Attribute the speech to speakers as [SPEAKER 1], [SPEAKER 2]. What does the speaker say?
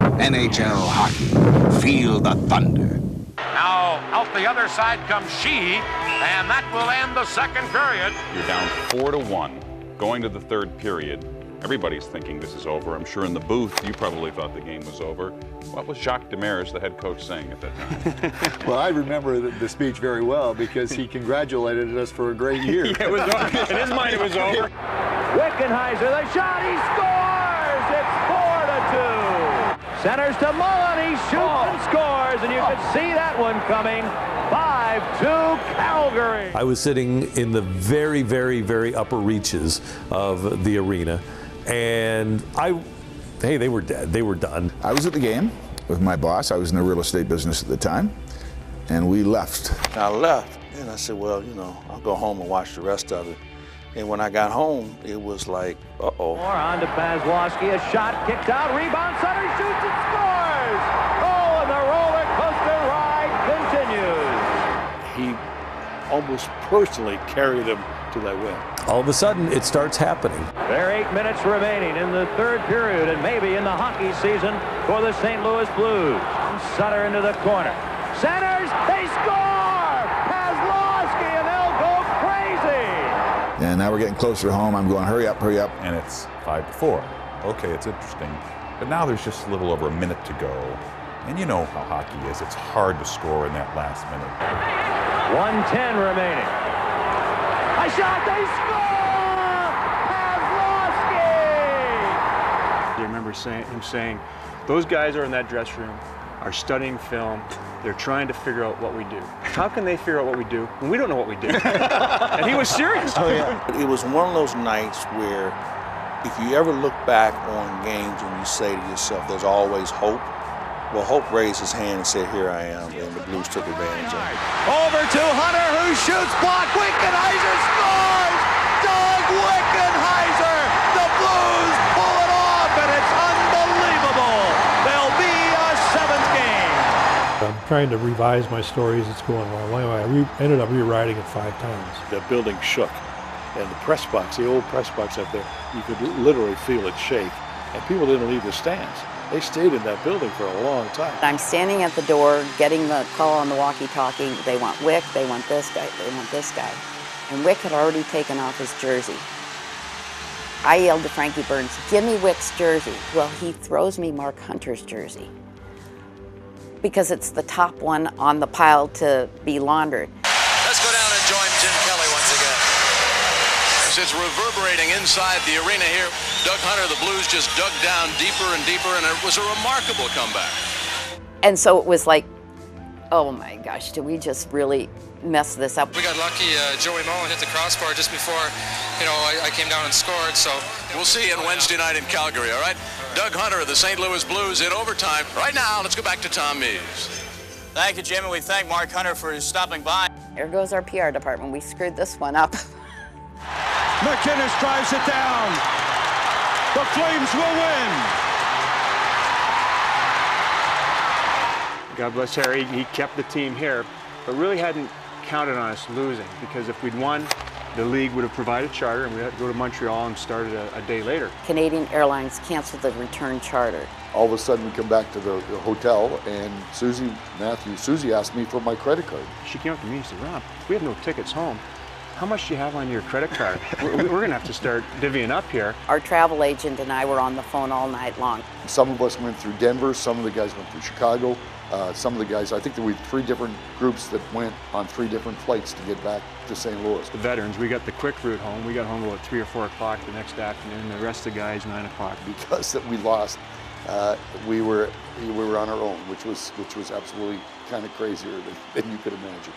[SPEAKER 1] NHL hockey. Feel the thunder.
[SPEAKER 2] Now, out the other side comes She, and that will end the second period.
[SPEAKER 3] You're down 4-1, going to the third period. Everybody's thinking this is over. I'm sure in the booth, you probably thought the game was over. What was Jacques Demers, the head coach, saying at that time?
[SPEAKER 4] Well, I remember the speech very well because he congratulated us for a great year.
[SPEAKER 5] Yeah, it was over. In his mind, it was over.
[SPEAKER 2] Wickenheiser, the shot, he scores! It's 4-2. Centers to Mullen, he shoots and scores, and you could see that one coming. 5-2 Calgary.
[SPEAKER 6] I was sitting in the very, very, very upper reaches of the arena, and they were dead. They were done.
[SPEAKER 7] I was at the game with my boss. I was in the real estate business at the time, and we left.
[SPEAKER 8] I left, and I said, well, I'll go home and watch the rest of it. And when I got home, it was like, uh-oh.
[SPEAKER 2] More on to Pazlowski, a shot kicked out, rebound, Sutter shoots and scores! Oh, and the roller coaster ride continues.
[SPEAKER 9] He almost personally carried them to that win.
[SPEAKER 6] All of a sudden, it starts happening.
[SPEAKER 2] There are 8 minutes remaining in the third period and maybe in the hockey season for the St. Louis Blues. Sutter into the corner. Centers, they score! Pazlowski, and they'll go crazy!
[SPEAKER 7] And now we're getting closer to home. I'm going, hurry up, hurry up.
[SPEAKER 3] And it's 5-4. Okay, it's interesting. But now there's just a little over a minute to go. And you know how hockey is. It's hard to score in that last minute.
[SPEAKER 2] 1:10 remaining. A shot, they score! Pazlowski!
[SPEAKER 5] I remember him saying, those guys are in that dressing room, are studying film, they're trying to figure out what we do. How can they figure out what we do when we don't know what we do? And he was serious.
[SPEAKER 8] Oh, yeah. It was one of those nights where if you ever look back on games and you say to yourself, there's always hope. Well, Hope raised his hand and said, here I am, and the Blues took advantage of it.
[SPEAKER 2] Over to Hunter, who shoots, blocked, Wickenheiser scores! Doug Wickenheiser! The Blues pull it off, and it's unbelievable! There'll be a 7th game!
[SPEAKER 10] I'm trying to revise my stories. It's going wrong. Anyway, I ended up rewriting it 5 times.
[SPEAKER 9] The building shook, and the press box, the old press box up there, you could literally feel it shake, and people didn't leave the stands. They stayed in that building for a long time.
[SPEAKER 11] I'm standing at the door, getting the call on the walkie-talkie. They want Wick, they want this guy, they want this guy. And Wick had already taken off his jersey. I yelled to Frankie Burns, give me Wick's jersey. Well, he throws me Mark Hunter's jersey because it's the top one on the pile to be laundered.
[SPEAKER 2] Let's go down and join Jim Kelly once again. As it's reverberating inside the arena here, Doug Hunter, the Blues just dug down deeper and deeper, and it was a remarkable comeback.
[SPEAKER 11] And so it was like, oh my gosh, did we just really mess this up?
[SPEAKER 12] We got lucky. Joey Mullen hit the crossbar just before, I came down and scored. So
[SPEAKER 2] we'll see you Wednesday night in Calgary, all right? Doug Hunter of the St. Louis Blues in overtime. Right now, let's go back to Tom Mees.
[SPEAKER 13] Thank you, Jim, and we thank Mark Hunter for stopping by.
[SPEAKER 11] There goes our PR department. We screwed this one up.
[SPEAKER 2] McInnes drives it down. The Flames will win.
[SPEAKER 5] God bless Harry, he kept the team here, but really hadn't counted on us losing, because if we'd won, the league would have provided charter and we had to go to Montreal and started a day later.
[SPEAKER 11] Canadian Airlines canceled the return charter.
[SPEAKER 4] All of a sudden, we come back to the hotel, and Susie asked me for my credit card.
[SPEAKER 5] She came up to me and said, Rob, we have no tickets home. How much do you have on your credit card? We're going to have to start divvying up here.
[SPEAKER 11] Our travel agent and I were on the phone all night long.
[SPEAKER 4] Some of us went through Denver, some of the guys went through Chicago, some of the guys, I think there were 3 different groups that went on 3 different flights to get back to St. Louis.
[SPEAKER 5] The veterans, we got the quick route home. We got home about 3 or 4 o'clock the next afternoon. The rest of the guys, 9 o'clock.
[SPEAKER 4] Because that we lost, we were on our own, which was absolutely kind of crazier than you could imagine.